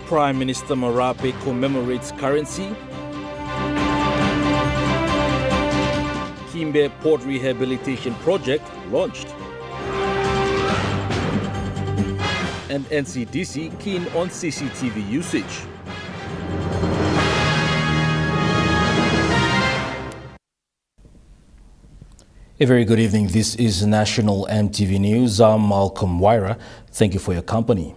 Prime Minister Marape commemorates currency. Kimbe Port Rehabilitation Project launched. And NCDC keen on CCTV usage. A very good evening. This is National EMTV News. I'm Malcolm Wyra. Thank you for your company.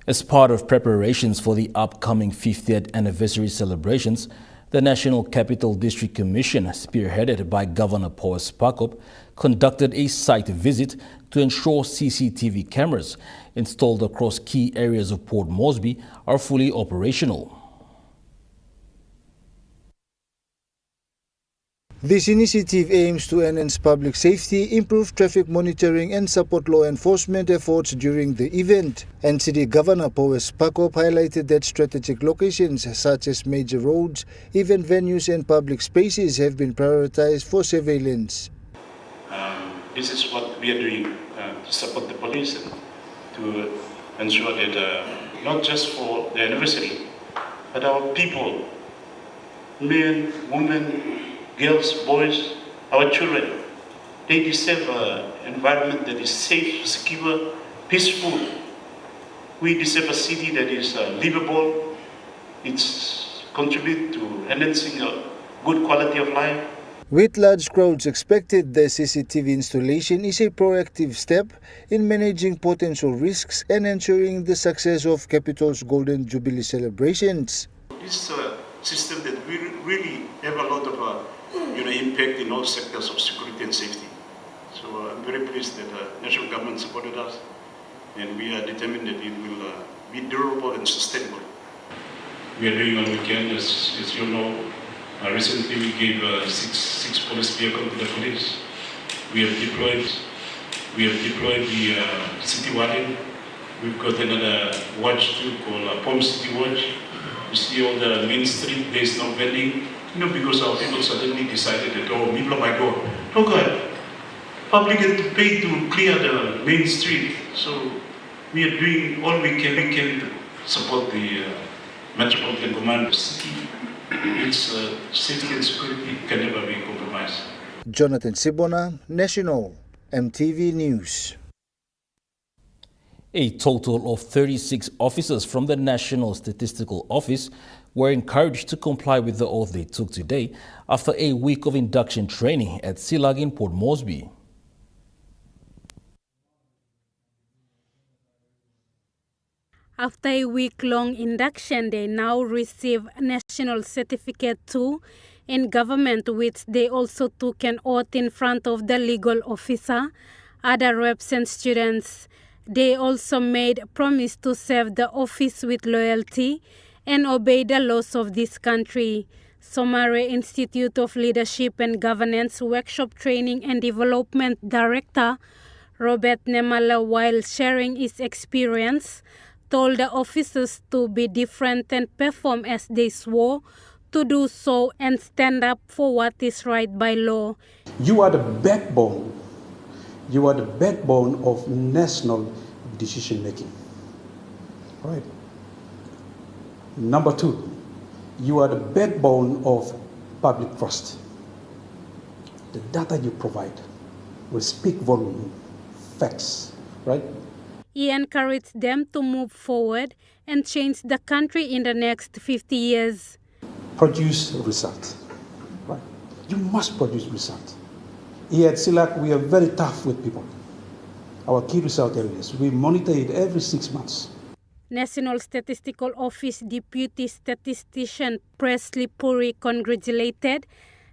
As part of preparations for the upcoming 50th anniversary celebrations, the National Capital District Commission, spearheaded by Governor Paul Spakop, conducted a site visit to ensure CCTV cameras installed across key areas of Port Moresby are fully operational. This initiative aims to enhance public safety, improve traffic monitoring and support law enforcement efforts during the event. NCD Governor Paul Spakop highlighted that strategic locations such as major roads, event venues and public spaces have been prioritized for surveillance. This is what we are doing to support the police and to ensure that not just for the anniversary, but our people, men, women, girls, boys, our children, they deserve an environment that is safe, secure, peaceful. We deserve a city that is livable. It's contribute to enhancing a good quality of life. With large crowds expected, the CCTV installation is a proactive step in managing potential risks and ensuring the success of Capital's Golden Jubilee celebrations. This is a system that really have a lot of impact in all sectors of security and safety. So I'm very pleased that the national government supported us, and we are determined that it will be durable and sustainable. We are doing on weekend, as you know. Recently we gave six police vehicles to the police. We have deployed the city warden. We've got another watch too called Palm City Watch. You see all the main street, there is no vending. Because our people suddenly decided that, middle of my door, God, public had to pay to clear the main street. So we are doing all we can to support the Metropolitan Command. Its safety and security can never be compromised. Jonathan Sibona, National EMTV News. A total of 36 officers from the National Statistical Office were encouraged to comply with the oath they took today after a week of induction training at Silag in Port Moresby. After a week-long induction, they now receive a National Certificate 2 in government, which they also took an oath in front of the legal officer, other reps and students. They also made a promise to serve the office with loyalty and obey the laws of this country. Somare Institute of Leadership and Governance Workshop Training and Development Director Robert Nemala, while sharing his experience, told the officers to be different and perform as they swore to do so and stand up for what is right by law. You are the backbone. You are the backbone of national decision making. Right? Number two, you are the backbone of public trust. The data you provide will speak volume, facts, right? He encouraged them to move forward and change the country in the next 50 years. Produce results, right? You must produce results. Here at SILAC, we are very tough with people. Our key result areas, we monitor it every 6 months. National Statistical Office Deputy Statistician Presley Puri congratulated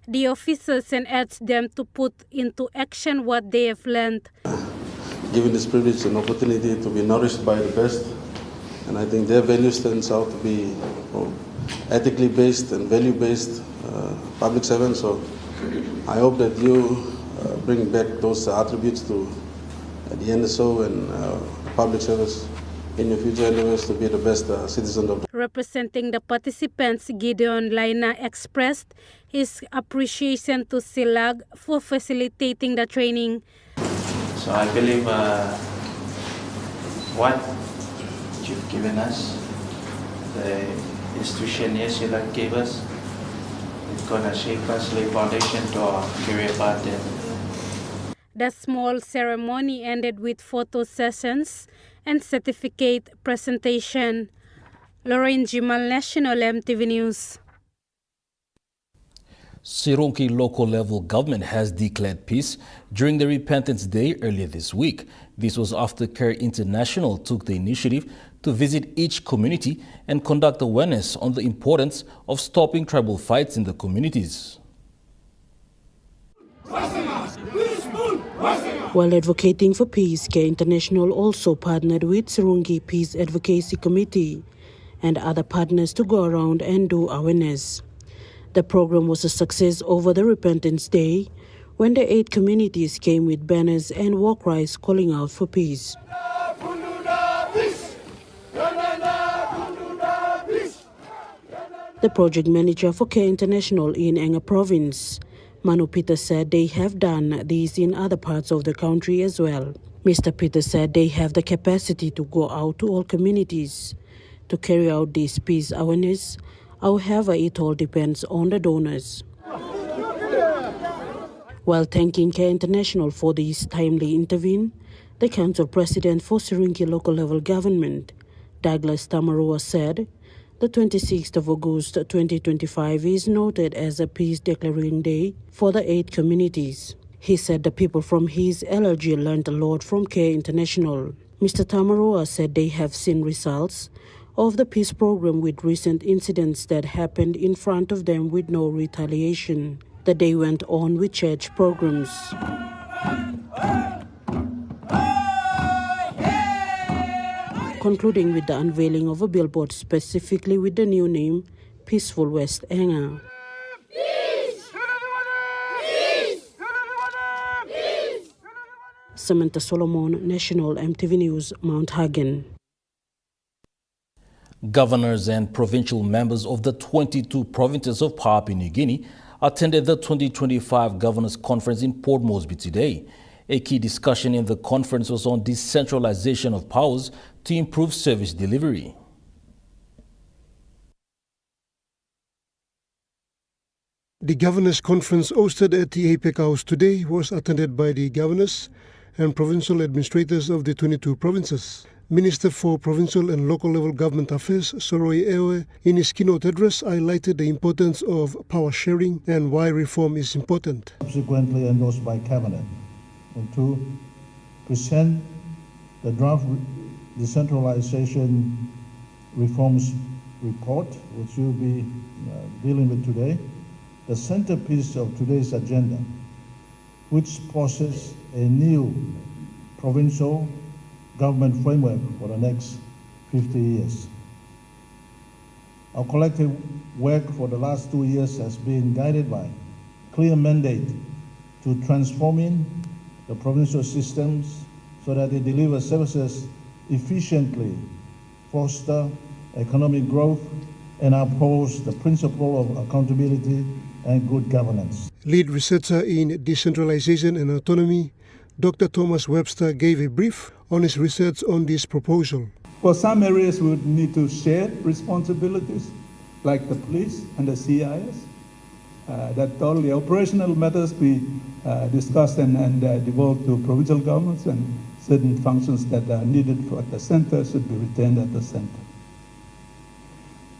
the officers and urged them to put into action what they have learned. Given this privilege and opportunity to be nourished by the best, and I think their value stands out to be ethically based and value-based public servants. So I hope that you bring back those attributes to the NSO and public service in your future endeavors to be the best citizen of. Representing the participants, Gideon Laina expressed his appreciation to SILAG for facilitating the training. So I believe what you've given us the institution ESILAC gave us. It's going to shape us, lay foundation to our career path. The small ceremony ended with photo sessions and certificate presentation. Lauren Jimal, National EMTV News. Sirungi local level government has declared peace during the Repentance Day earlier this week. This was after CARE International took the initiative to visit each community and conduct awareness on the importance of stopping tribal fights in the communities. While advocating for peace, CARE International also partnered with Sirungi Peace Advocacy Committee and other partners to go around and do awareness. The program was a success over the Repentance Day, when the 8 communities came with banners and war cries calling out for peace. The project manager for CARE International in Enga Province, Manu Peter, said they have done this in other parts of the country as well. Mr. Peter said they have the capacity to go out to all communities to carry out this peace awareness. However, it all depends on the donors. While thanking CARE International for this timely intervene, the Council President for Sirungi Local Level Government, Douglas Tamarua, said the 26th of August 2025 is noted as a peace declaring day for the 8 communities. He said the people from his LRG learned a lot from CARE International. Mr. Tamarua said they have seen results of the peace program with recent incidents that happened in front of them with no retaliation. The day went on with church programs. Concluding with the unveiling of a billboard specifically with the new name, Peaceful West Enga. Samantha Solomon, National EMTV News, Mount Hagen. Governors and provincial members of the 22 provinces of Papua New Guinea attended the 2025 Governors Conference in Port Moresby today. A key discussion in the conference was on decentralization of powers to improve service delivery. The Governors Conference hosted at the APEC House today was attended by the governors and provincial administrators of the 22 provinces. Minister for Provincial and Local Level Government Affairs, Soroi Ewe, in his keynote address, highlighted the importance of power sharing and why reform is important. Subsequently endorsed by Cabinet. And 2, present the draft decentralization reforms report, which we'll be dealing with today, the centerpiece of today's agenda, which poses a new provincial government framework for the next 50 years. Our collective work for the last 2 years has been guided by clear mandate to transforming the provincial systems so that they deliver services efficiently, foster economic growth, and uphold the principle of accountability and good governance. Lead researcher in decentralization and autonomy, Dr. Thomas Webster, gave a brief on his research on this proposal. For some areas, we would need to share responsibilities, like the police and the CIS. That all the operational matters be discussed and devolved to provincial governments, and certain functions that are needed at the center should be retained at the center.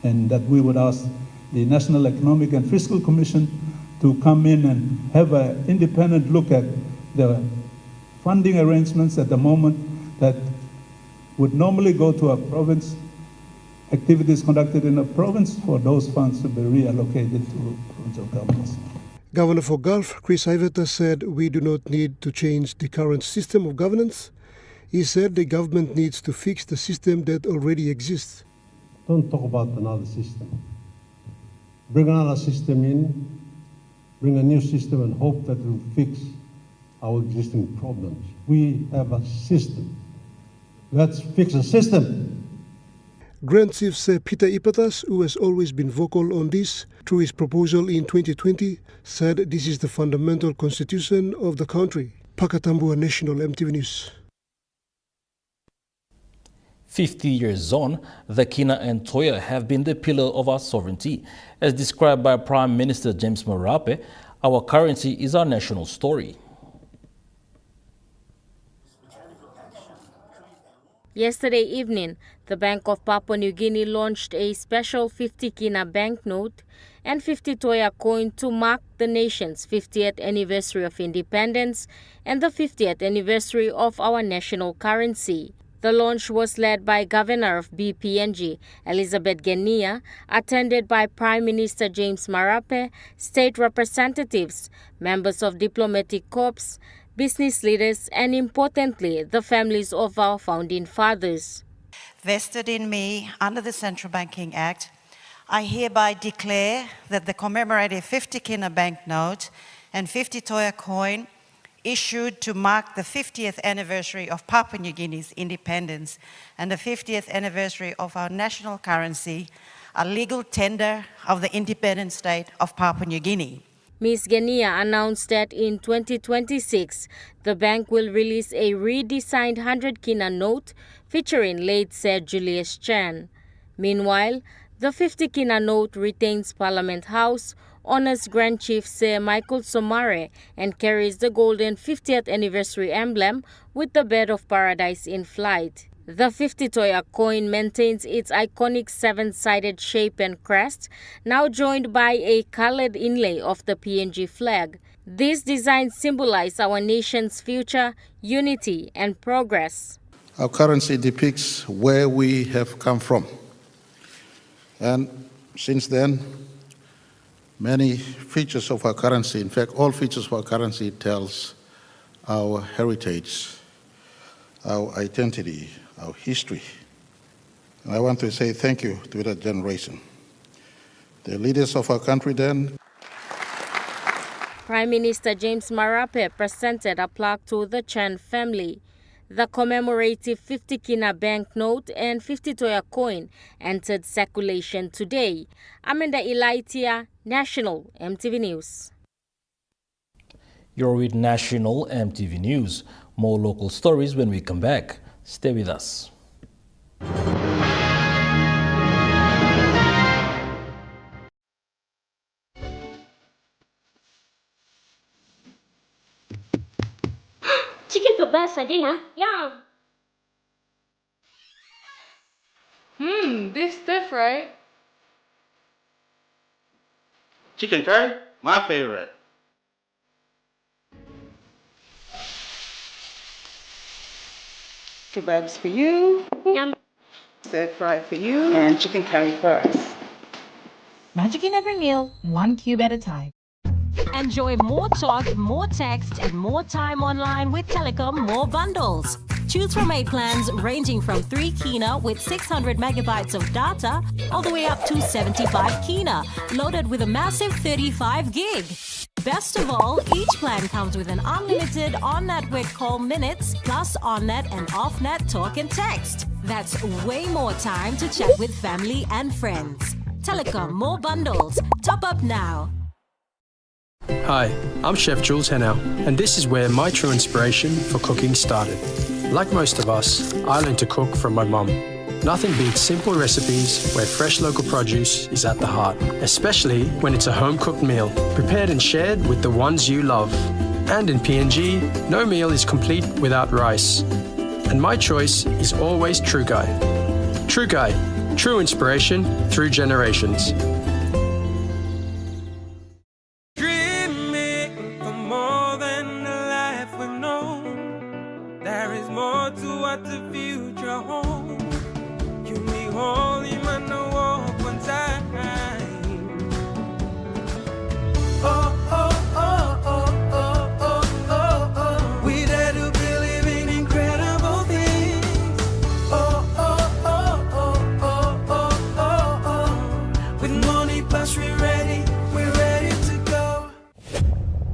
And that we would ask the National Economic and Fiscal Commission to come in and have an independent look at the funding arrangements at the moment that would normally go to a province, activities conducted in a province, for those funds to be reallocated to provincial governments. Governor for Gulf, Chris Iveta, said we do not need to change the current system of governance. He said the government needs to fix the system that already exists. Don't talk about another system. Bring another system in, bring a new system and hope that it will fix our existing problems. We have a system. Let's fix the system. Grand Chief Peter Ipatas, who has always been vocal on this through his proposal in 2020, said this is the fundamental constitution of the country. Pakatambua, National EMTV News. 50 years on, the Kina and Toya have been the pillar of our sovereignty. As described by Prime Minister James Marape, our currency is our national story. Yesterday evening, the Bank of Papua New Guinea launched a special 50 Kina banknote and 50 Toya coin to mark the nation's 50th anniversary of independence and the 50th anniversary of our national currency. The launch was led by Governor of BPNG, Elizabeth Genia, attended by Prime Minister James Marape, state representatives, members of diplomatic corps, business leaders, and importantly, the families of our founding fathers. Vested in me under the Central Banking Act, I hereby declare that the commemorative 50 Kina banknote and 50 Toya coin issued to mark the 50th anniversary of Papua New Guinea's independence and the 50th anniversary of our national currency are legal tender of the independent state of Papua New Guinea. Ms. Genia announced that in 2026, the bank will release a redesigned 100 Kina note featuring late Sir Julius Chan. Meanwhile, the 50 Kina note retains Parliament House, honors Grand Chief Sir Michael Somare, and carries the golden 50th anniversary emblem with the bird of paradise in flight. The 50 Toya coin maintains its iconic seven-sided shape and crest, now joined by a colored inlay of the PNG flag. These designs symbolize our nation's future, unity, and progress. Our currency depicts where we have come from. And since then, many features of our currency, in fact, all features of our currency tells our heritage, our identity, our history. And I want to say thank you to that generation. The leaders of our country then. Prime Minister James Marape presented a plaque to the Chan family. The commemorative 50 Kina banknote and 50 Toya coin entered circulation today. Amanda Ilaitia, National EMTV News. You're with National EMTV News. More local stories when we come back. Stay with us. Chicken's the best idea. Yum. This stuff, right? Chicken curry, my favorite. Kebabs for you. Yum. Stir fry for you. And chicken curry for us. Magic in every meal, one cube at a time. Enjoy more talk, more text, and more time online with Telecom More Bundles. Choose from 8 plans ranging from 3 Kina with 600 megabytes of data all the way up to 75 Kina, loaded with a massive 35 gig. Best of all, each plan comes with an unlimited on-network call minutes plus on-net and off-net talk and text. That's way more time to chat with family and friends. Telecom More Bundles. Top up now. Hi, I'm Chef Jules Henao, and this is where my true inspiration for cooking started. Like most of us, I learned to cook from my mum. Nothing beats simple recipes where fresh local produce is at the heart, especially when it's a home-cooked meal, prepared and shared with the ones you love. And in PNG, no meal is complete without rice. And my choice is always True Guy. True Guy, true inspiration through generations.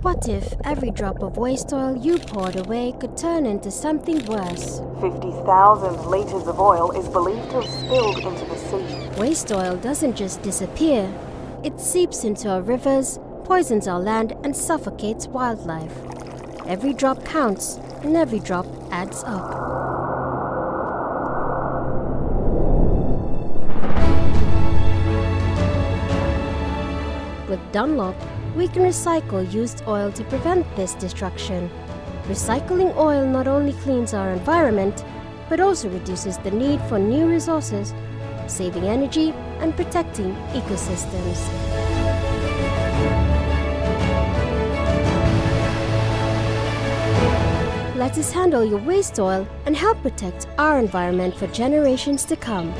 What if every drop of waste oil you poured away could turn into something worse? 50,000 liters of oil is believed to have spilled into the sea. Waste oil doesn't just disappear. It seeps into our rivers, poisons our land, and suffocates wildlife. Every drop counts, and every drop adds up. With Dunlop, we can recycle used oil to prevent this destruction. Recycling oil not only cleans our environment, but also reduces the need for new resources, saving energy and protecting ecosystems. Let us handle your waste oil and help protect our environment for generations to come.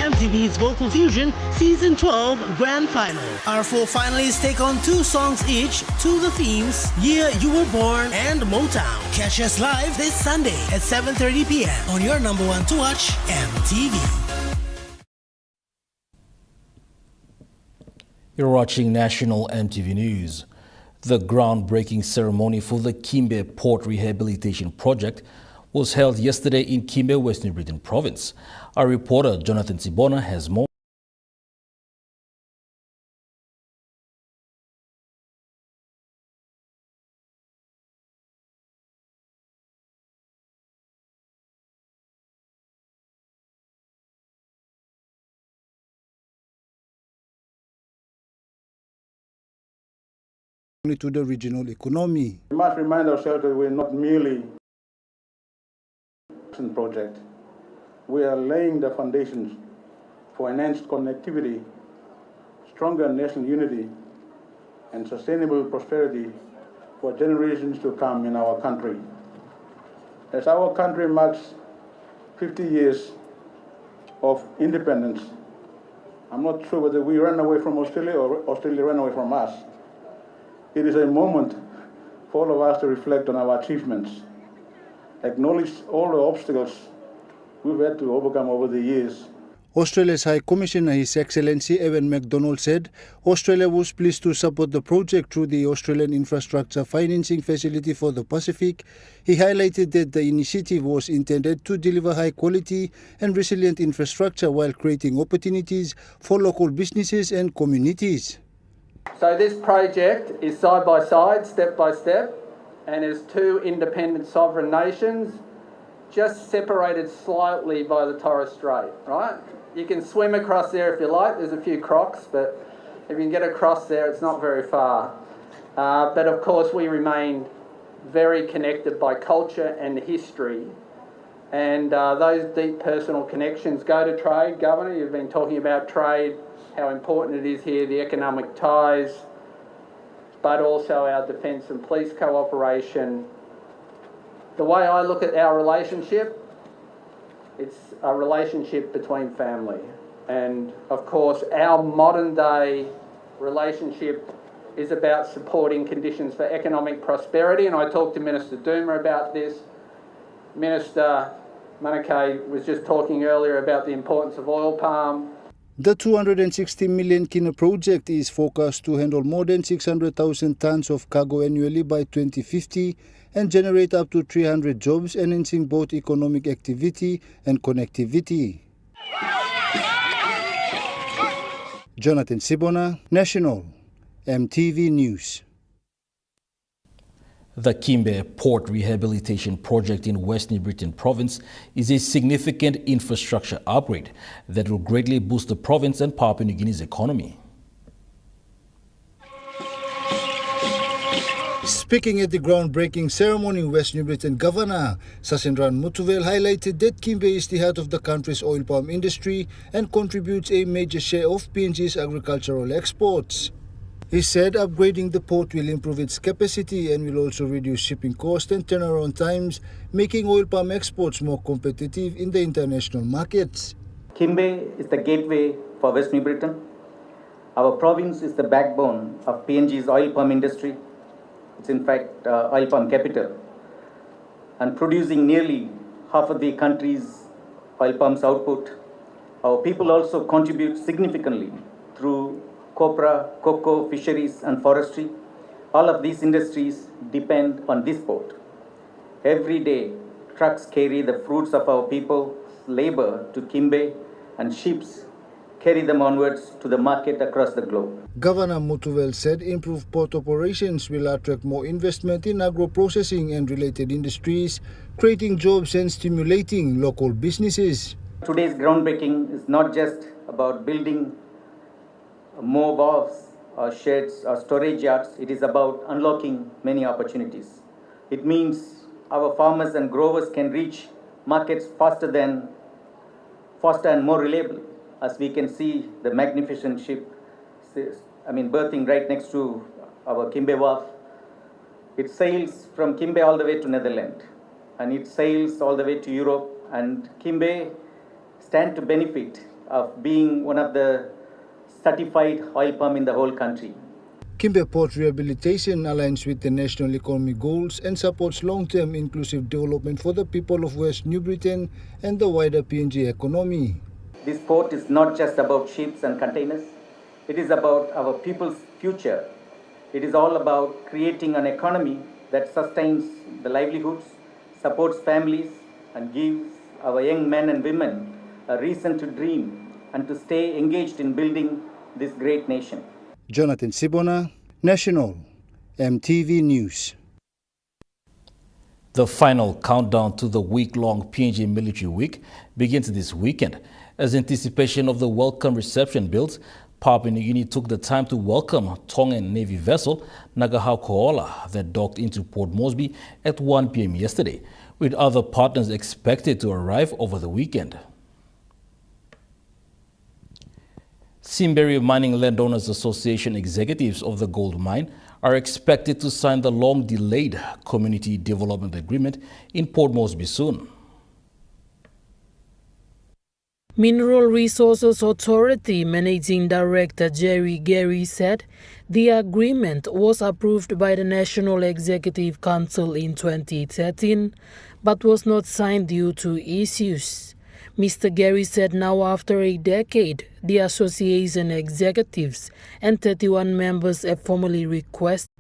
EMTV's Vocal Fusion Season 12 Grand Final. Our 4 finalists take on 2 songs each to the themes Year You Were Born and Motown. Catch us live this Sunday at 7:30 p.m. on your number one to watch, EMTV. You're watching National EMTV News. The groundbreaking ceremony for the Kimbe Port Rehabilitation Project was held yesterday in Kimbe, West New Britain Province. Our reporter Jonathan Sibona has more. To the regional economy. We must remind ourselves that we're not merely a project. We are laying the foundations for enhanced connectivity, stronger national unity, and sustainable prosperity for generations to come in our country. As our country marks 50 years of independence, I'm not sure whether we ran away from Australia or Australia ran away from us. It is a moment for all of us to reflect on our achievements, acknowledge all the obstacles we've had to overcome over the years. Australia's High Commissioner, His Excellency Evan MacDonald, said Australia was pleased to support the project through the Australian Infrastructure Financing Facility for the Pacific. He highlighted that the initiative was intended to deliver high-quality and resilient infrastructure while creating opportunities for local businesses and communities. So this project is side by side, step by step, and is 2 independent sovereign nations just separated slightly by the Torres Strait, right? You can swim across there if you like. There's a few crocs, but if you can get across there, it's not very far. But of course, we remain very connected by culture and history. And those deep personal connections go to trade. Governor, you've been talking about trade, how important it is here, the economic ties, but also our defence and police cooperation. The way I look at our relationship, it's a relationship between family. And of course, our modern day relationship is about supporting conditions for economic prosperity. And I talked to Minister Duma about this. Minister Manakay was just talking earlier about the importance of oil palm. The 260 million kina project is forecast to handle more than 600,000 tons of cargo annually by 2050 and generate up to 300 jobs, enhancing both economic activity and connectivity. Jonathan Sibona, National EMTV News. The Kimbe Port Rehabilitation Project in West New Britain Province is a significant infrastructure upgrade that will greatly boost the province and Papua New Guinea's economy. Speaking at the groundbreaking ceremony, West New Britain Governor Sasindran Mutuvel highlighted that Kimbe is the heart of the country's oil palm industry and contributes a major share of PNG's agricultural exports. He said upgrading the port will improve its capacity and will also reduce shipping costs and turnaround times, making oil palm exports more competitive in the international markets. Kimbe is the gateway for West New Britain. Our province is the backbone of PNG's oil palm industry. It's in fact oil palm capital, and producing nearly half of the country's oil palm's output. Our people also contribute significantly through copra, cocoa, fisheries and forestry. All of these industries depend on this port. Every day, trucks carry the fruits of our people's labor to Kimbe, and ships carry them onwards to the market across the globe. Governor Mutuvel said improved port operations will attract more investment in agro-processing and related industries, creating jobs and stimulating local businesses. Today's groundbreaking is not just about building more wharves or sheds or storage yards. It is about unlocking many opportunities. It means our farmers and growers can reach markets faster and more reliably, as we can see the magnificent ship, berthing right next to our Kimbe wharf. It sails from Kimbe all the way to Netherlands, and it sails all the way to Europe, and Kimbe stand to benefit of being one of the certified oil palm in the whole country. Kimbe Port Rehabilitation aligns with the national economic goals and supports long-term inclusive development for the people of West New Britain and the wider PNG economy. This port is not just about ships and containers. It is about our people's future. It is all about creating an economy that sustains the livelihoods, supports families, and gives our young men and women a reason to dream and to stay engaged in building this great nation. Jonathan Sibona, National EMTV News. The final countdown to the week-long PNG Military Week begins this weekend. As anticipation of the welcome reception builds, Papua New Guinea took the time to welcome Tongan Navy vessel Nagahau Koala that docked into Port Moresby at 1 p.m. yesterday, with other partners expected to arrive over the weekend. Simberi Mining Landowners Association executives of the gold mine are expected to sign the long-delayed community development agreement in Port Moresby soon. Mineral Resources Authority Managing Director Jerry Gary said the agreement was approved by the National Executive Council in 2013 but was not signed due to issues. Mr. Gary said now after a decade, the association executives and 31 members have formally requested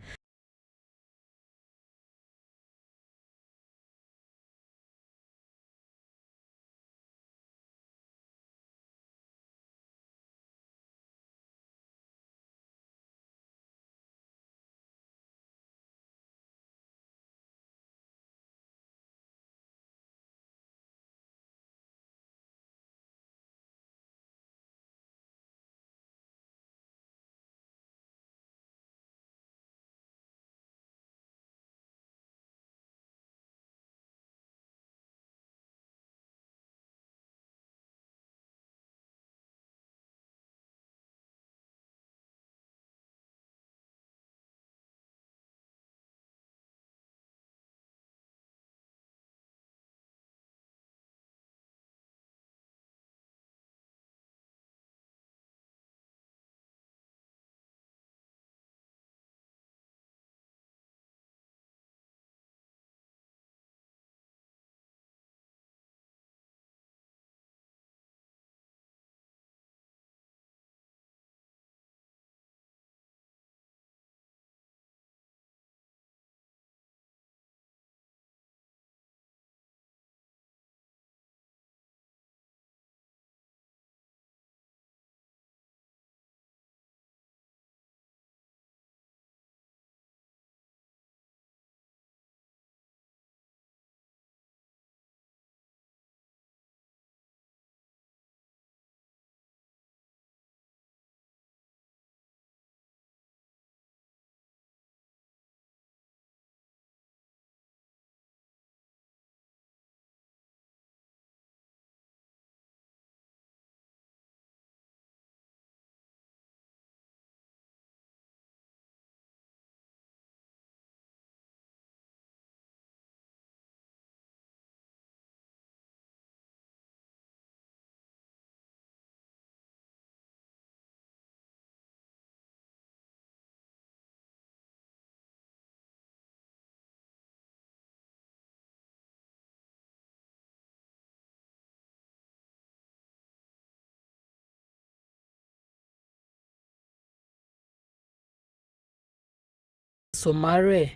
Somare.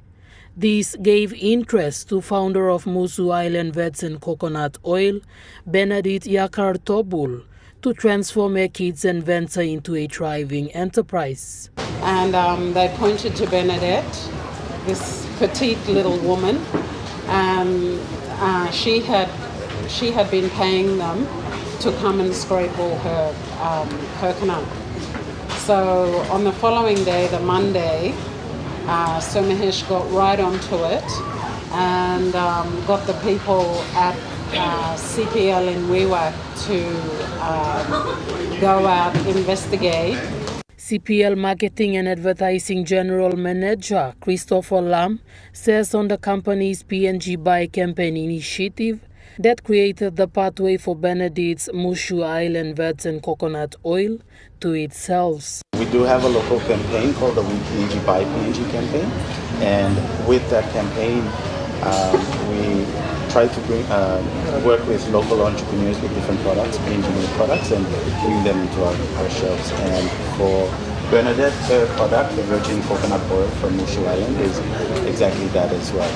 This gave interest to founder of Musu Island Vets and Coconut Oil, Benedict Yakar Tobul, to transform her kids and venture into a thriving enterprise. And they pointed to Bernadette, this petite little woman. She had been paying them to come and scrape all her coconut. So on the following day, the Monday, Sir Mahesh got right onto it and got the people at CPL in WeWork to go out, investigate. CPL Marketing and Advertising General Manager Christopher Lam says on the company's PNG Buy campaign initiative that created the pathway for Benedict's Mushu Island Vets and Coconut Oil to its shelves. We do have a local campaign called the We PNG Buy PNG campaign, and with that campaign we try to work with local entrepreneurs with different products, PNG products, and bring them into our shelves. And for Bernadette, her product, the virgin coconut oil from Mushu Island, is exactly that as well.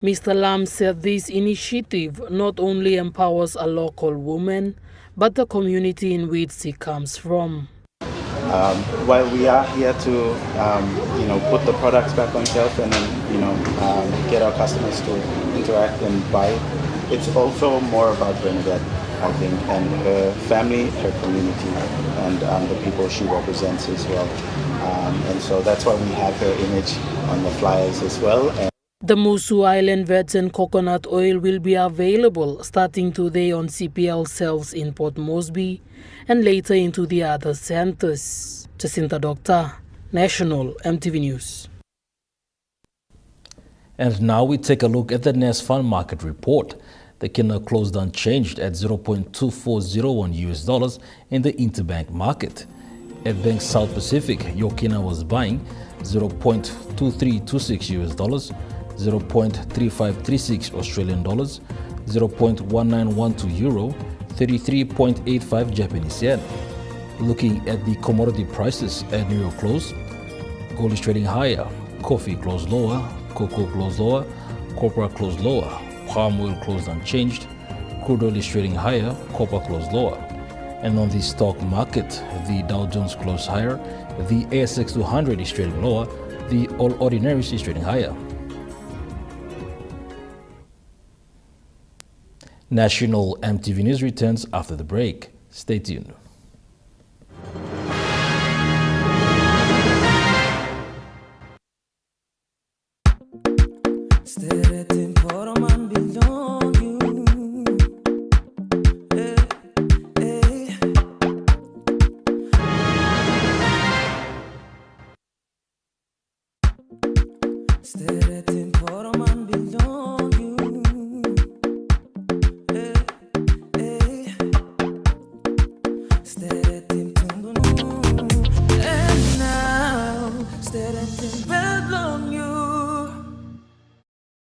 Mr. Lam said this initiative not only empowers a local woman, but the community in which she comes from. While we are here to, put the products back on shelf and then, get our customers to interact and buy, it's also more about Bernadette, I think, and her family, her community, and the people she represents as well. And so that's why we have her image on the flyers as well. The Musu Island Vets and Coconut Oil will be available starting today on CPL shelves in Port Moresby and later into the other centers. Jacinta Doctor, National EMTV News. And now we take a look at the Nest Fund Market Report. The kina closed unchanged at $0.2401 US in the interbank market. At Bank South Pacific, your kina was buying $0.2326 US, 0.3536 Australian dollars, 0.1912 euro, 33.85 Japanese yen. Looking at the commodity prices at New York close, gold is trading higher, coffee closed lower, cocoa closed lower, copper closed lower, palm oil closed unchanged, crude oil is trading higher, copper closed lower. And on the stock market, the Dow Jones closed higher, the ASX 200 is trading lower, the All Ordinaries is trading higher. National EMTV News returns after the break. Stay tuned.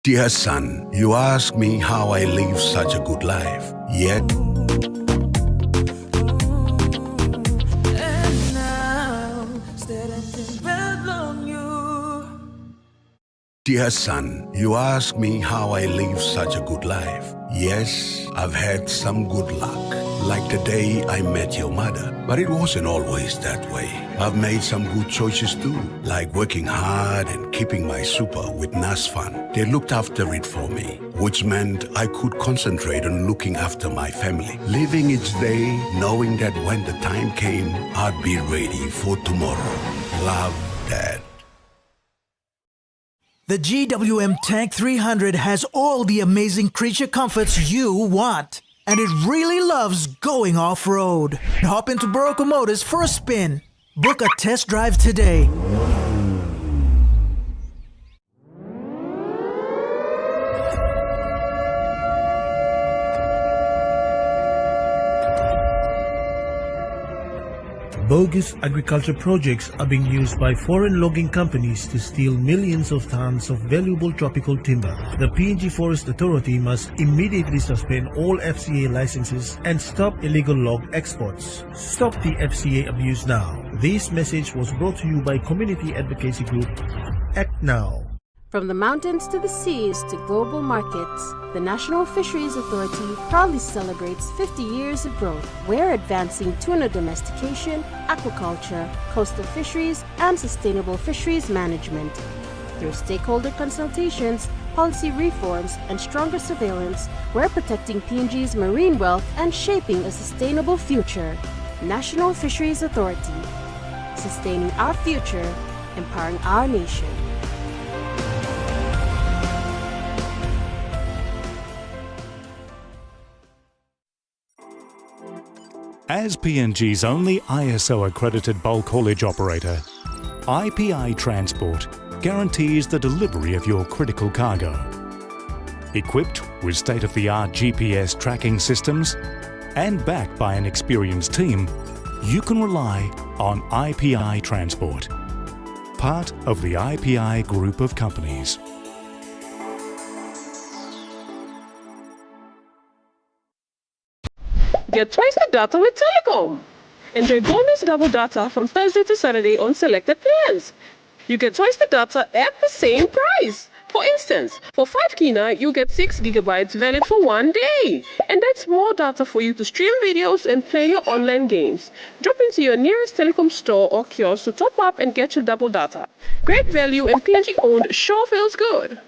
Dear son, you ask me how I live such a good life, yet Dear son, you ask me how I live such a good life. Yes, I've had some good luck, like the day I met your mother. But it wasn't always that way. I've made some good choices too, like working hard and keeping my super with NASFAN. They looked after it for me, which meant I could concentrate on looking after my family. Living each day, knowing that when the time came, I'd be ready for tomorrow. Love, Dad. The GWM Tank 300 has all the amazing creature comforts you want. And it really loves going off-road. Hop into Barocco Motors for a spin. Book a test drive today. Bogus agriculture projects are being used by foreign logging companies to steal millions of tons of valuable tropical timber. The PNG Forest Authority must immediately suspend all FCA licenses and stop illegal log exports. Stop the FCA abuse now. This message was brought to you by community advocacy group Act Now. From the mountains to the seas to global markets, the National Fisheries Authority proudly celebrates 50 years of growth. We're advancing tuna domestication, aquaculture, coastal fisheries, and sustainable fisheries management. Through stakeholder consultations, policy reforms, and stronger surveillance, we're protecting PNG's marine wealth and shaping a sustainable future. National Fisheries Authority, sustaining our future, empowering our nation. As PNG's only ISO-accredited bulk haulage operator, IPI Transport guarantees the delivery of your critical cargo. Equipped with state-of-the-art GPS tracking systems and backed by an experienced team, you can rely on IPI Transport, part of the IPI group of companies. Get twice the data with Telecom. Enjoy bonus double data from Thursday to Saturday on selected plans. You get twice the data at the same price. For instance, for 5 kina, you get 6 gigabytes valid for 1 day. And that's more data for you to stream videos and play your online games. Drop into your nearest Telecom store or kiosk to top up and get your double data. Great value and PNG owned sure feels good.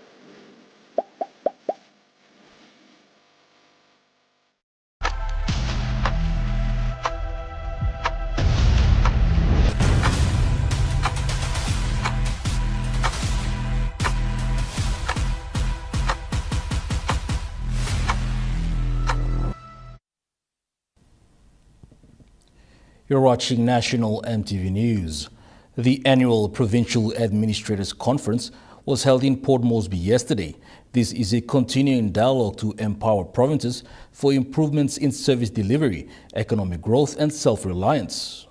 You're watching National EMTV News. The annual Provincial Administrators Conference was held in Port Moresby yesterday. This is a continuing dialogue to empower provinces for improvements in service delivery, economic growth and self-reliance.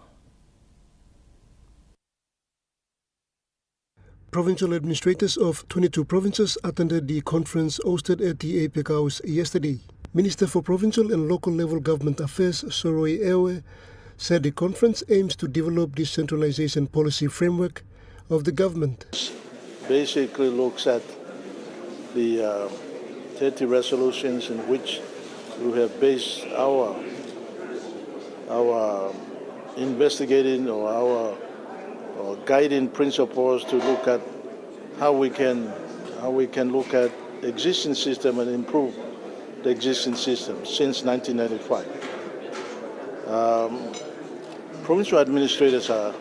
Provincial administrators of 22 provinces attended the conference hosted at the APEC House yesterday. Minister for Provincial and Local Level Government Affairs, Soroi Ewe, said the conference aims to develop the centralization policy framework of the government. Basically looks at the 30 resolutions in which we have based our investigating or our guiding principles to look at how we can look at existing system and improve the existing system since 1995. Provincial administrators are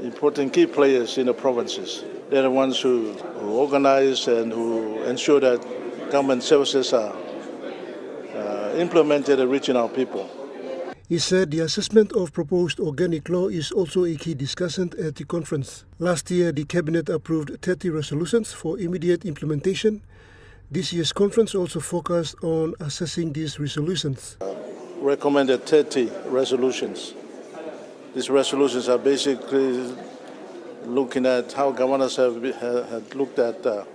important key players in the provinces. They're the ones who organize and who ensure that government services are implemented and reaching our people. He said the assessment of proposed organic law is also a key discussion at the conference. Last year, the Cabinet approved 30 resolutions for immediate implementation. This year's conference also focused on assessing these resolutions. Recommended 30 resolutions. These resolutions are basically looking at how governors have looked at the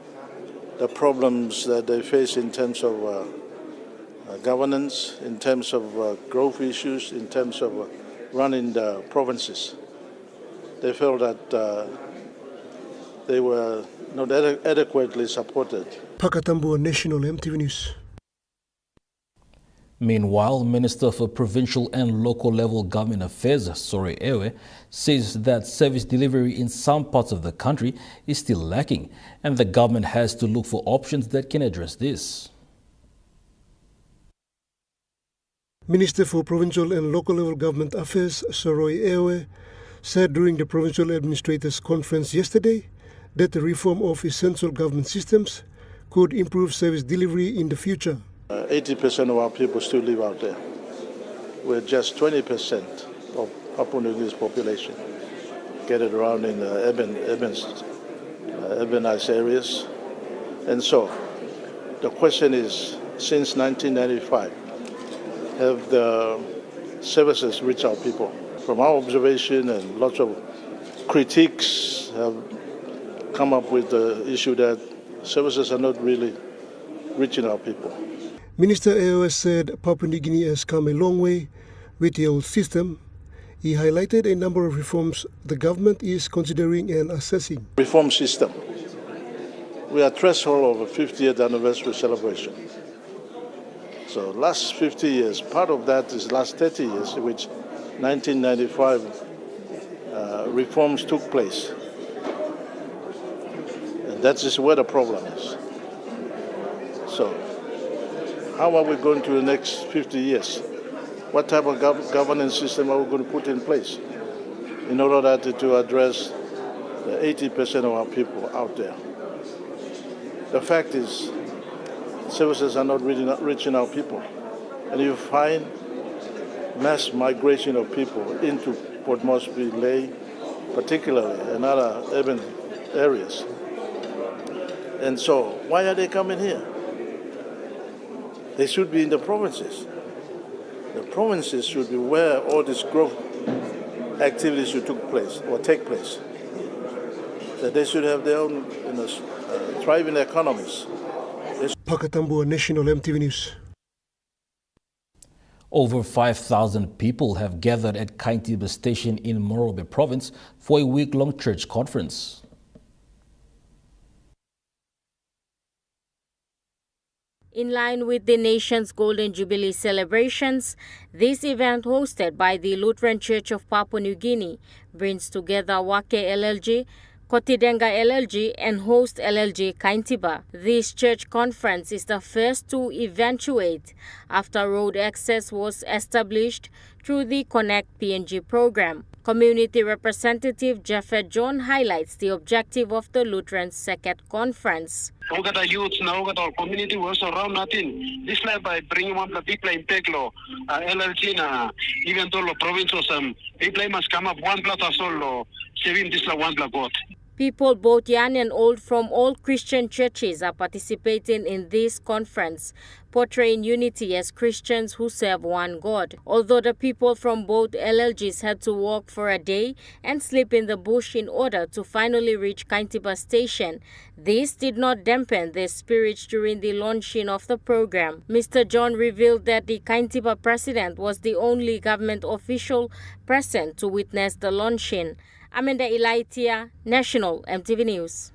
problems that they face in terms of governance, in terms of growth issues, in terms of running the provinces. They felt that they were not adequately supported. Pakatambu, National EMTV News. Meanwhile, Minister for Provincial and Local Level Government Affairs, Soroi Ewe, says that service delivery in some parts of the country is still lacking, and the government has to look for options that can address this. Minister for Provincial and Local Level Government Affairs, Soroi Ewe, said during the Provincial Administrators Conference yesterday that the reform of essential government systems could improve service delivery in the future. 80% of our people still live out there. We're just 20% of Papua New Guinea's population gathered around in urbanized areas. And so the question is, since 1995, have the services reached our people? From our observation, and lots of critiques have come up with the issue that services are not really reaching our people. Minister Ewe said Papua New Guinea has come a long way with the old system. He highlighted a number of reforms the government is considering and assessing. Reform system. we are threshold of a 50th anniversary celebration. So last 50 years, part of that is last 30 years, which 1995 reforms took place. And that is where the problem is. So how are we going to the next 50 years? What type of governance system are we going to put in place in order to address the 80% of our people out there? The fact is, services are not reaching our people. And you find mass migration of people into Port Moresby, Lae, particularly, and other urban areas. And so, why are they coming here? They should be in the provinces. The provinces should be where all this growth activities should take place. That they should have their own thriving economies. Pakatambua National EMTV News. Over 5,000 people have gathered at Kaintiba Station in Morobe Province for a week-long church conference. In line with the nation's Golden Jubilee celebrations, this event hosted by the Lutheran Church of Papua New Guinea brings together Wake LLG, Kotidenga LLG and Host LLG Kaintiba. This church conference is the first to eventuate after road access was established through the Connect PNG program. Community Representative Jeffet John highlights the objective of the Lutheran Second Conference. All the youths now, all community was around nothing. This life by bringing up the people in Peglo, LLG, even though the province was people must come up one plot solo, saving this one God. People both young and old from all Christian churches are participating in this conference, portraying unity as Christians who serve one God. Although the people from both LLGs had to walk for a day and sleep in the bush in order to finally reach Kaintiba Station, this did not dampen their spirits during the launching of the program. Mr. John revealed that the Kaintiba president was the only government official present to witness the launching. Amanda Ilaitia, National EMTV News.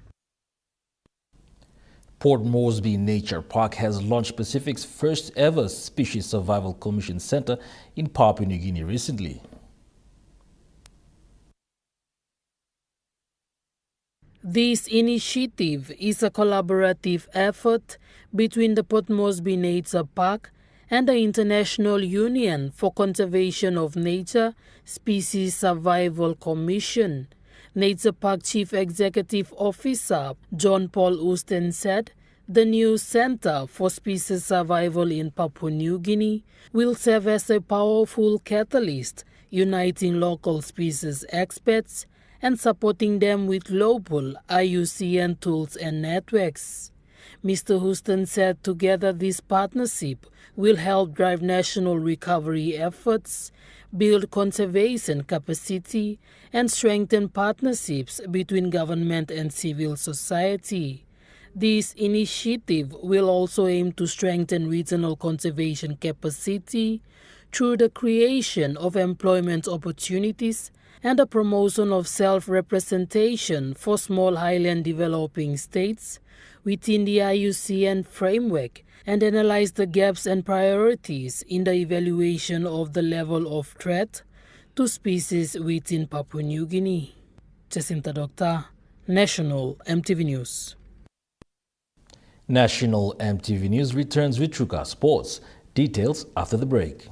Port Moresby Nature Park has launched Pacific's first ever Species Survival Commission Center in Papua New Guinea recently. This initiative is a collaborative effort between the Port Moresby Nature Park and the International Union for Conservation of Nature Species Survival Commission. Nature Park Chief Executive Officer John Paul Oosten said the new Center for Species Survival in Papua New Guinea will serve as a powerful catalyst, uniting local species experts and supporting them with global IUCN tools and networks. Mr. Houston said together this partnership will help drive national recovery efforts, build conservation capacity, and strengthen partnerships between government and civil society. This initiative will also aim to strengthen regional conservation capacity through the creation of employment opportunities and the promotion of self-representation for small highland developing states within the IUCN framework, and analyze the gaps and priorities in the evaluation of the level of threat to species within Papua New Guinea. Jacinta Doctor, National EMTV News. National EMTV News returns with Truka Sports. Details after the break.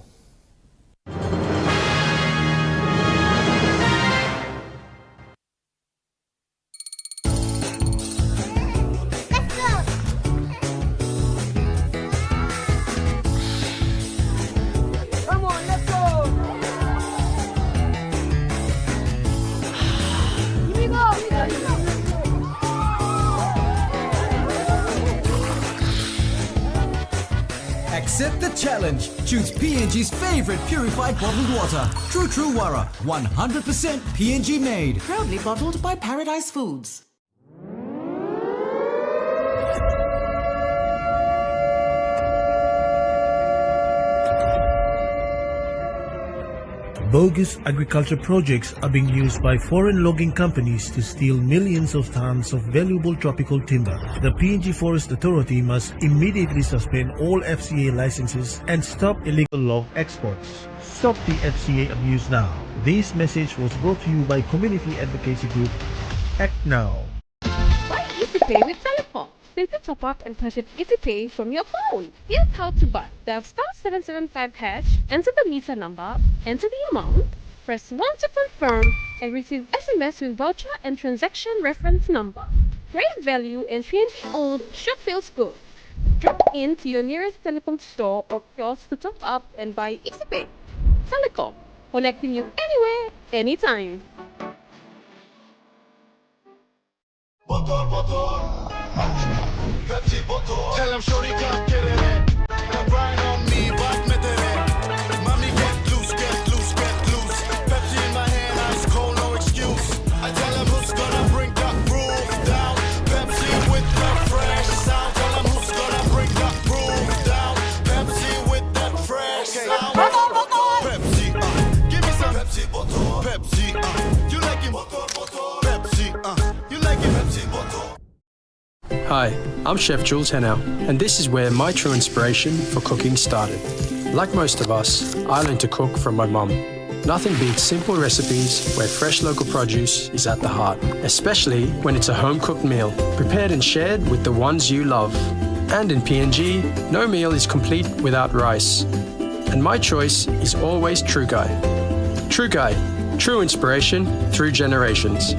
Accept the challenge. Choose PNG's favorite purified bottled water. True Wara, 100% PNG made. Proudly bottled by Paradise Foods. Bogus agriculture projects are being used by foreign logging companies to steal millions of tons of valuable tropical timber. The PNG Forest Authority must immediately suspend all FCA licenses and stop illegal log exports. Stop the FCA abuse now. This message was brought to you by community advocacy group Act Now. Buy EasyPay with Telecom. Simply top up and purchase EasyPay from your phone. Here's how to buy. Dial *775#, enter the meter number, enter the amount, press 1 to confirm, and receive SMS with voucher and transaction reference number. Great value and PNG owned sure feels good. Drop in to your nearest telecom store or kiosk to top up and buy EasyPay. Telecom, connecting you anywhere, anytime. Tell him shorty come get it in. Grind on me, but mommy get loose, get loose, get loose. Pepsi in my hand, ice cold, no excuse. I tell him who's gonna bring the groove down. Pepsi with the fresh sound. Tell him who's gonna bring the groove down. Pepsi with that fresh sound. Pepsi, give me some Pepsi bottle. Pepsi, you like it? Pepsi, you like it? Pepsi bottle. Hi, I'm Chef Jules Henow, and this is where my true inspiration for cooking started. Like most of us, I learned to cook from my mum. Nothing beats simple recipes where fresh local produce is at the heart, especially when it's a home-cooked meal, prepared and shared with the ones you love. And in PNG, no meal is complete without rice. And my choice is always True Guy. True Guy, true inspiration through generations.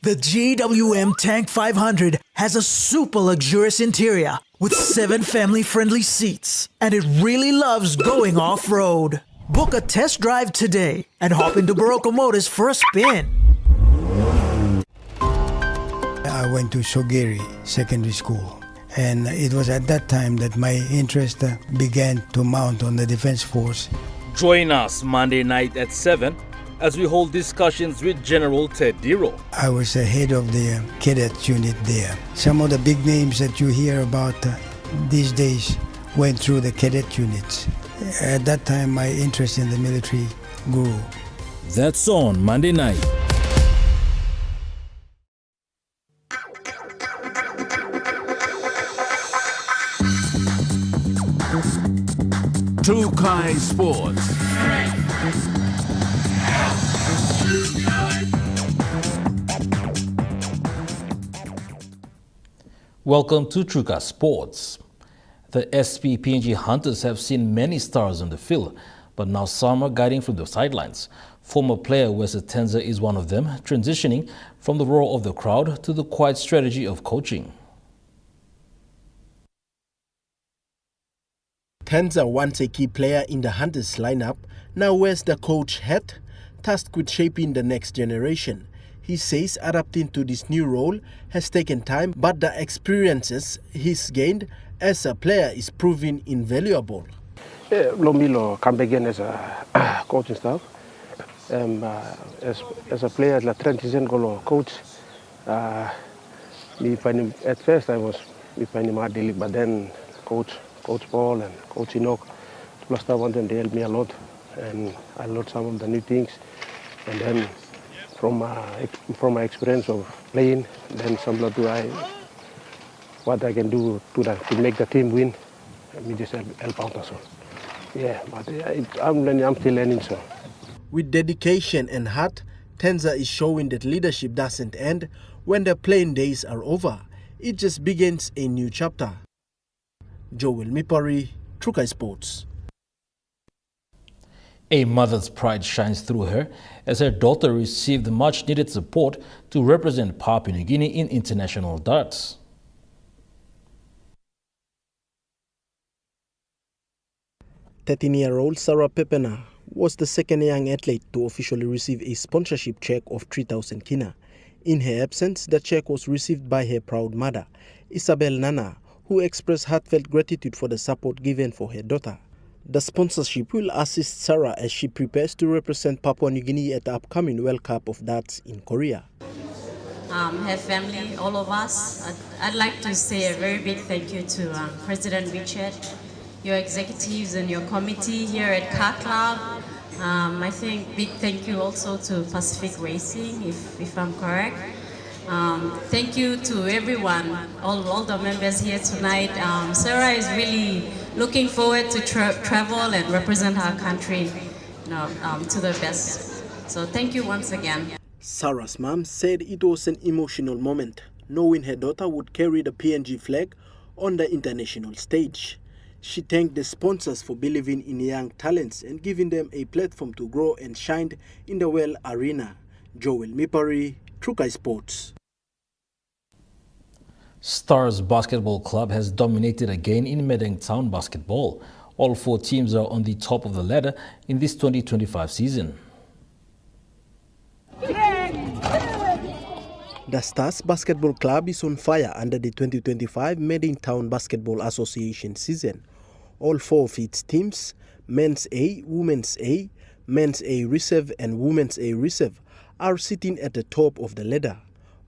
The GWM Tank 500 has a super luxurious interior with 7 family-friendly seats, and it really loves going off-road. Book a test drive today and hop into Barocco Motors for a spin. I went to Sogeri Secondary School, and it was at that time that my interest began to mount on the Defense Force. Join us Monday night at 7 as we hold discussions with General Ted Diro. I was the head of the cadet unit there. Some of the big names that you hear about these days went through the cadet units. At that time, my interest in the military grew. That's on Monday night. Tukai Sports. Welcome to Truka Sports. The SP PNG Hunters have seen many stars on the field, but now some are guiding from the sidelines. Former player Wesley Tenza is one of them, transitioning from the roar of the crowd to the quiet strategy of coaching. Tenza, once a key player in the Hunters lineup, now wears the coach hat, tasked with shaping the next generation. He says adapting to this new role has taken time, but the experiences he's gained as a player is proving invaluable. Lomilo come again as a coaching staff. As a player, like transition coach. At first I was finding hard daily, but then Coach Paul and Coach Enoch, plus that one, they helped me a lot, and I learned some of the new things. And then from my experience of playing, then similar to what I can do to make the team win, and me just help out as well. Yeah, but I'm learning, I'm still learning. So, with dedication and heart, Tenza is showing that leadership doesn't end when the playing days are over. It just begins a new chapter. Joel Mipari, Trukai Sports. A mother's pride shines through her as her daughter received much-needed support to represent Papua New Guinea in international darts. Thirteen-year-old Sarah Pepena was the second young athlete to officially receive a sponsorship check of 3,000 kina. In her absence, the check was received by her proud mother, Isabel Nana, who expressed heartfelt gratitude for the support given for her daughter. The sponsorship will assist Sarah as she prepares to represent Papua New Guinea at the upcoming World Cup of Darts in Korea. Her family, all of us, I'd like to say a very big thank you to President Richard your executives and your committee here at Car Club. I think big thank you also to Pacific Racing, if I'm correct. Thank you to everyone, all the members here tonight. Sarah is really looking forward to travel and represent our country, to the best. So thank you once again. Sarah's mom said it was an emotional moment, knowing her daughter would carry the PNG flag on the international stage. She thanked the sponsors for believing in young talents and giving them a platform to grow and shine in the world arena. Joel Mipari, Trukai Sports. Stars Basketball Club has dominated again in Medang Town basketball. All 4 teams are on the top of the ladder in this 2025 season. The Stars Basketball Club is on fire under the 2025 Medang Town Basketball Association season. All 4 of its teams, Men's A, Women's A, Men's A Reserve and Women's A Reserve, are sitting at the top of the ladder.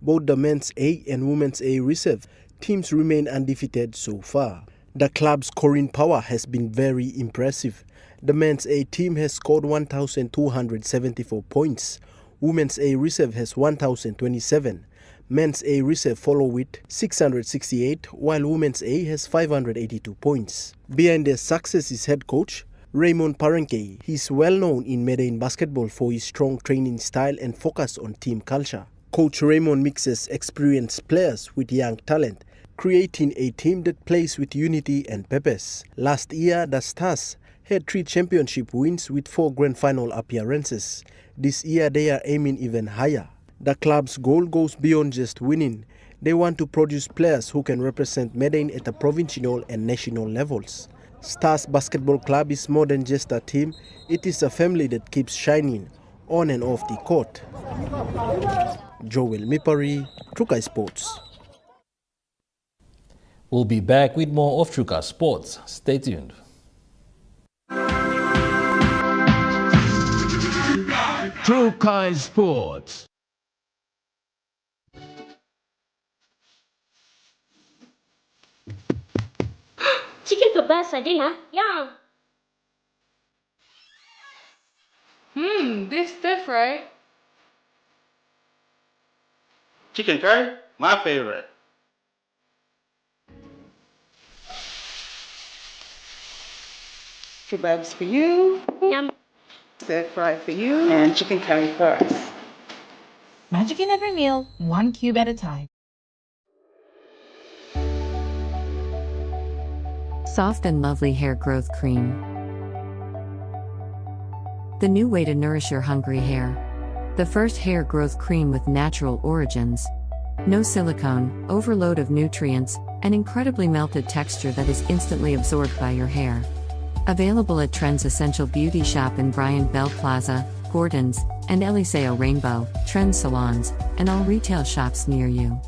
Both the Men's A and Women's A Reserve teams remain undefeated so far. The club's scoring power has been very impressive. The Men's A team has scored 1,274 points. Women's A Reserve has 1,027. Men's A Reserve follow with 668, while Women's A has 582 points. Behind their success is head coach Raymond Parenke. He is well known in Medang basketball for his strong training style and focus on team culture. Coach Raymond mixes experienced players with young talent, creating a team that plays with unity and purpose. Last year, the Stars had 3 championship wins with 4 grand final appearances. This year, they are aiming even higher. The club's goal goes beyond just winning. They want to produce players who can represent Medang at the provincial and national levels. Stars Basketball Club is more than just a team. It is a family that keeps shining on and off the court. Joel Mipari, Trukai Sports. We'll be back with more of Trukai Sports. Stay tuned. Trukai Sports. Chicken kebasa din, ha? Yum! This different. Chicken curry, my favorite. Kebabs for you. Yum. Stir fry for you. And chicken curry for us. Magic in every meal, 1 cube at a time. Soft and lovely hair growth cream. The new way to nourish your hungry hair. The first hair growth cream with natural origins. No silicone, overload of nutrients, and incredibly melted texture that is instantly absorbed by your hair. Available at Trends Essential Beauty Shop in Bryant Bell Plaza, Gordon's, and Eliseo Rainbow, Trends Salons, and all retail shops near you.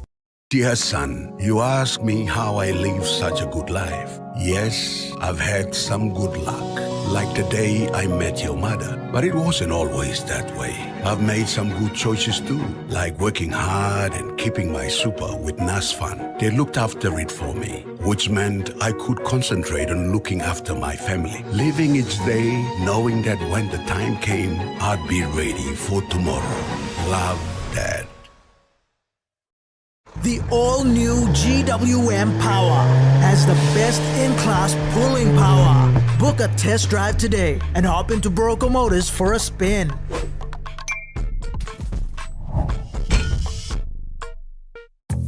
Dear son, you ask me how I live such a good life. Yes, I've had some good luck, like the day I met your mother. But it wasn't always that way. I've made some good choices too, like working hard and keeping my super with NASFAN. They looked after it for me, which meant I could concentrate on looking after my family. Living each day, knowing that when the time came, I'd be ready for tomorrow. Love, Dad. The all-new GWM Power has the best in-class pulling power. Book a test drive today and hop into Broco Motors for a spin.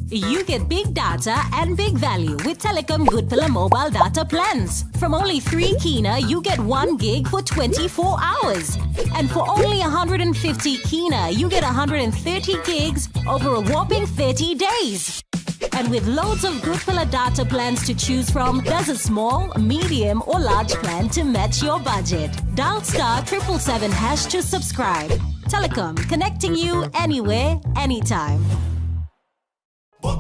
You get big data and big value with Telecom Good Pillar mobile data plans. From only 3 Kina, you get 1 gig for 24 hours. And for only 150 Kina, you get 130 gigs over a whopping 30 days. And with loads of Good Pillar data plans to choose from, there's a small, medium or large plan to match your budget. Dial *777# to subscribe. Telecom, connecting you anywhere, anytime. Tell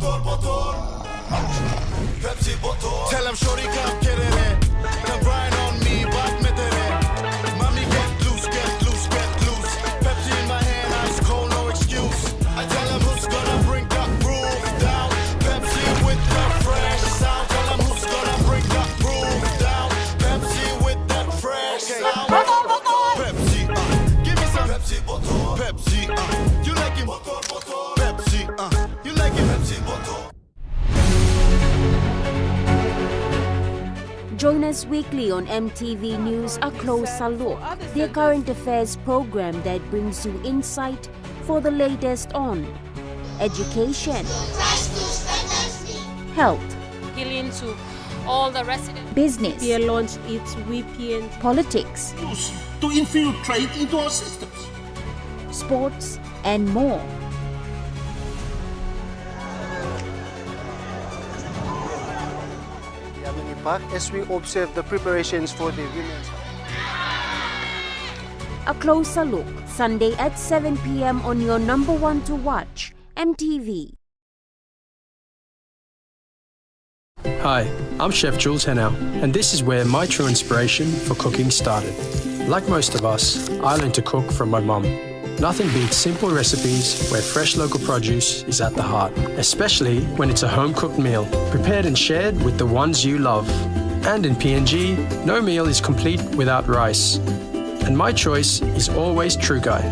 them shorty come get in it. Come grind on me, but me did it. Mommy get loose, get loose, get loose. Pepsi in my hand, ice cold, no excuse. I tell them who's gonna bring that roof down. Pepsi with the fresh sound. Tell them who's gonna bring that roof down. us weekly on MTV News A Closer Look, their current affairs program that brings you insight for the latest on education, health, appealing to all the residents. business, They launched its VPN politics, To infiltrate into our systems. sports, and more. As we observe the preparations for the women's. A Closer Look, Sunday at 7 p.m. on your number one to watch, MTV. Hi, I'm Chef Jules Hennow, and this is where my true inspiration for cooking started. Like most of us, I learned to cook from my mum. Nothing beats simple recipes where fresh local produce is at the heart, especially when it's a home-cooked meal, prepared and shared with the ones you love. And in PNG, no meal is complete without rice. And my choice is always True Guy.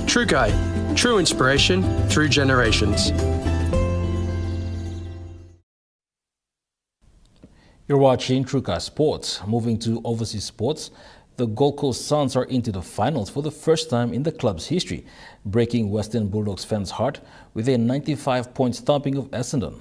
True Guy, true inspiration through generations. You're watching Truka Sports. Moving to overseas sports, the Gold Coast Suns are into the finals for the first time in the club's history, breaking Western Bulldogs fans' heart with a 95-point stomping of Essendon.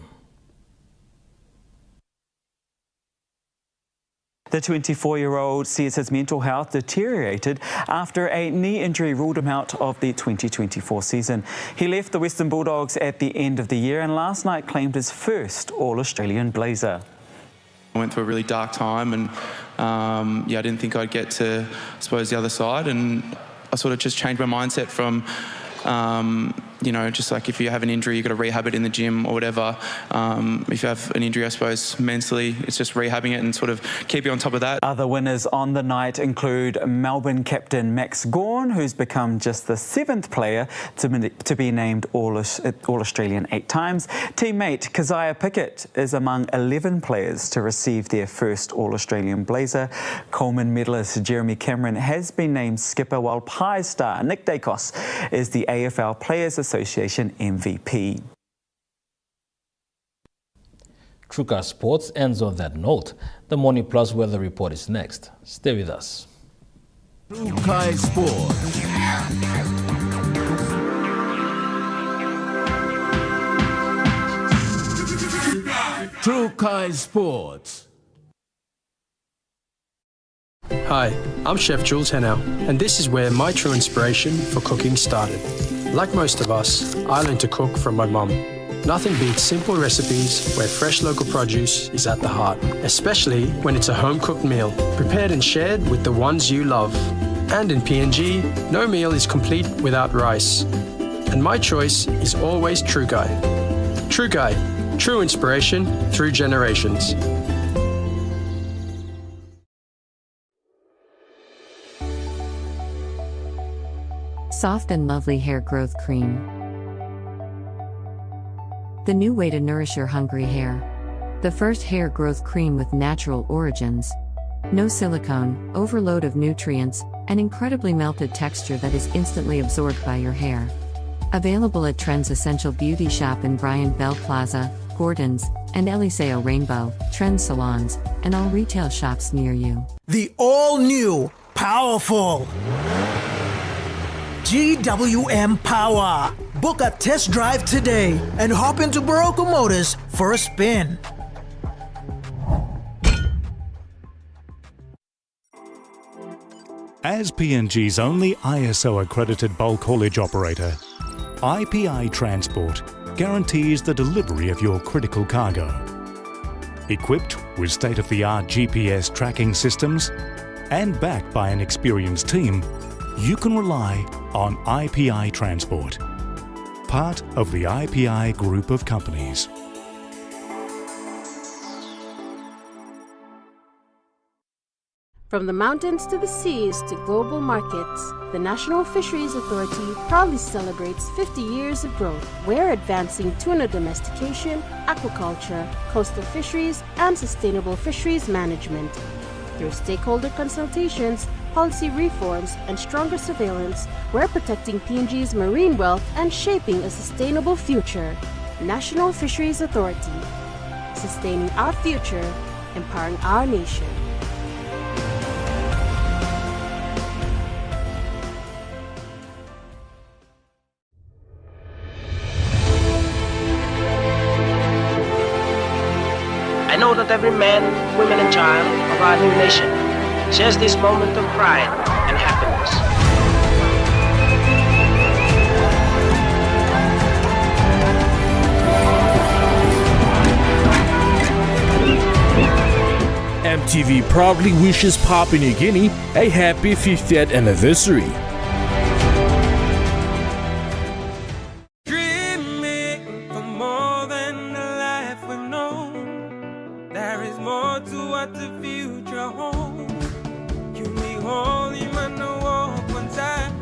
The 24-year-old says his mental health deteriorated after a knee injury ruled him out of the 2024 season. He left the Western Bulldogs at the end of the year and last night claimed his first All-Australian blazer. I went through a really dark time and I didn't think I'd get to, I suppose, the other side, and I sort of just changed my mindset from, just like if you have an injury, you've got to rehab it in the gym or whatever. If you have an injury, I suppose, mentally, it's just rehabbing it and sort of keep you on top of that. Other winners on the night include Melbourne captain Max Gawn, who's become just the 7th player to be named All-Australian 8 times. Teammate Keziah Pickett is among 11 players to receive their first All-Australian blazer. Coleman medalist Jeremy Cameron has been named skipper, while Pies star Nick Dacos is the AFL Players Association MVP. Truka Sports ends on that note. The Morning Plus weather report is next. Stay with us. Truka Sports. Truka Sports. Hi, I'm Chef Jules Hennow, and this is where my true inspiration for cooking started. Like most of us, I learned to cook from my mum. Nothing beats simple recipes where fresh local produce is at the heart, especially when it's a home-cooked meal, prepared and shared with the ones you love. And in PNG, no meal is complete without rice. And my choice is always True Guy. True Guy, true inspiration through generations. Soft and lovely hair growth cream. The new way to nourish your hungry hair. The first hair growth cream with natural origins. No silicone, overload of nutrients, and incredibly melted texture that is instantly absorbed by your hair. Available at Trends Essential Beauty Shop in Bryant Bell Plaza, Gordon's, and Eliseo Rainbow, Trends Salons, and all retail shops near you. The all-new, powerful GWM Power. Book a test drive today and hop into Barocco Motors for a spin. As PNG's only ISO-accredited bulk haulage operator, IPI Transport guarantees the delivery of your critical cargo. Equipped with state-of-the-art GPS tracking systems and backed by an experienced team, you can rely on IPI Transport, part of the IPI group of companies. From the mountains to the seas to global markets, the National Fisheries Authority proudly celebrates 50 years of growth. We're advancing tuna domestication, aquaculture, coastal fisheries, and sustainable fisheries management. Through stakeholder consultations, policy reforms, and stronger surveillance, we're protecting PNG's marine wealth and shaping a sustainable future. National Fisheries Authority, sustaining our future, empowering our nation. know that every man, woman, and child of our new nation shares this moment of pride and happiness. EMTV proudly wishes Papua New Guinea a happy 50th anniversary. Dreaming for more than the life we've known. There is more to what the future holds. You be holy, man, no walk one time.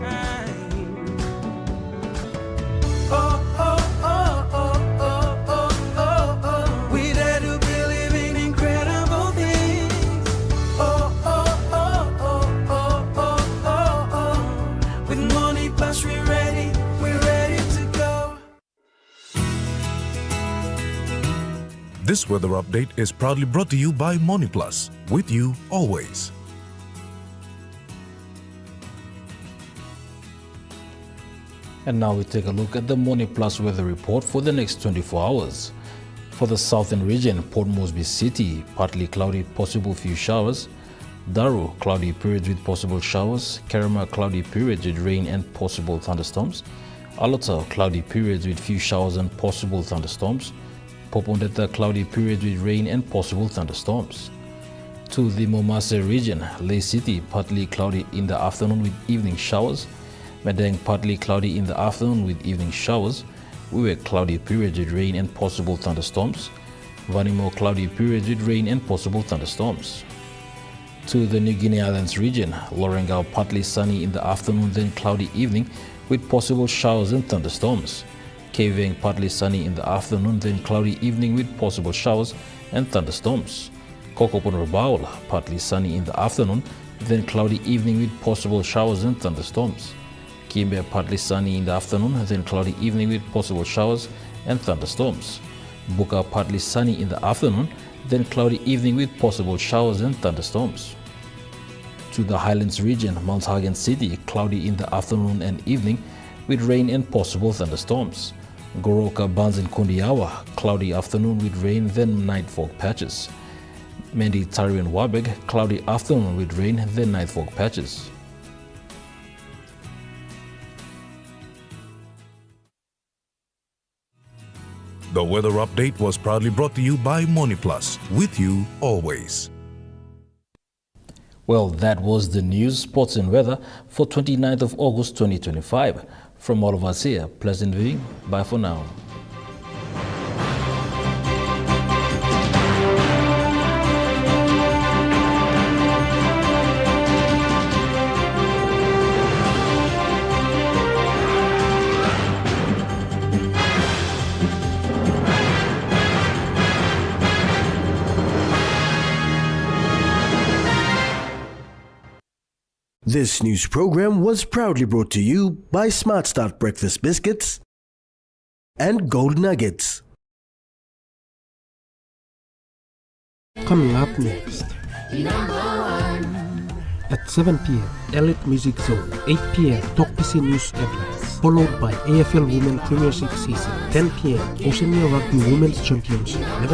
Oh, oh, oh, oh, oh, oh, oh, oh. We dare to believe in incredible things. Oh, oh, oh, oh, oh, oh, oh, oh. With money plus we're ready to go. This weather update is proudly brought to you by Money Plus, with you always. And now we take a look at the Money Plus weather report for the next 24 hours. For the southern region, Port Moresby City, partly cloudy, possible few showers. Daru, cloudy periods with possible showers. Kerema, cloudy periods with rain and possible thunderstorms. Alota, cloudy periods with few showers and possible thunderstorms. Popondetta, cloudy periods with rain and possible thunderstorms. To the Momase region, Ley City, partly cloudy in the afternoon with evening showers. Madang, partly cloudy in the afternoon with evening showers. Uwe, cloudy periods with rain and possible thunderstorms. Vanimo, cloudy periods with rain and possible thunderstorms. To the New Guinea Islands region, Lorengau, partly sunny in the afternoon then cloudy evening with possible showers and thunderstorms. Keveng, partly sunny in the afternoon then cloudy evening with possible showers and thunderstorms. Kokopon Rabaul, partly sunny in the afternoon then cloudy evening with possible showers and thunderstorms. Kimbe, partly sunny in the afternoon, then cloudy evening with possible showers and thunderstorms. Buka, partly sunny in the afternoon, then cloudy evening with possible showers and thunderstorms. To the Highlands region, Mount Hagen City, cloudy in the afternoon and evening with rain and possible thunderstorms. Goroka, Bans and Kundiawa, cloudy afternoon with rain, then night fog patches. Mendi, Tari and Wabeg, cloudy afternoon with rain, then night fog patches. The weather update was proudly brought to you by Money Plus, with you always. Well, that was the news, sports and weather for 29th of August 2025. From all of us here, pleasant viewing. Bye for now. This news program was proudly brought to you by Smart Start Breakfast Biscuits and Gold Nuggets. Coming up next. At 7 p.m, Elite Music Zone. 8 p.m, Talk PC News Headlines. Followed by AFL Women Premiership Season. 10 p.m, Oceania Rugby Women's Championship.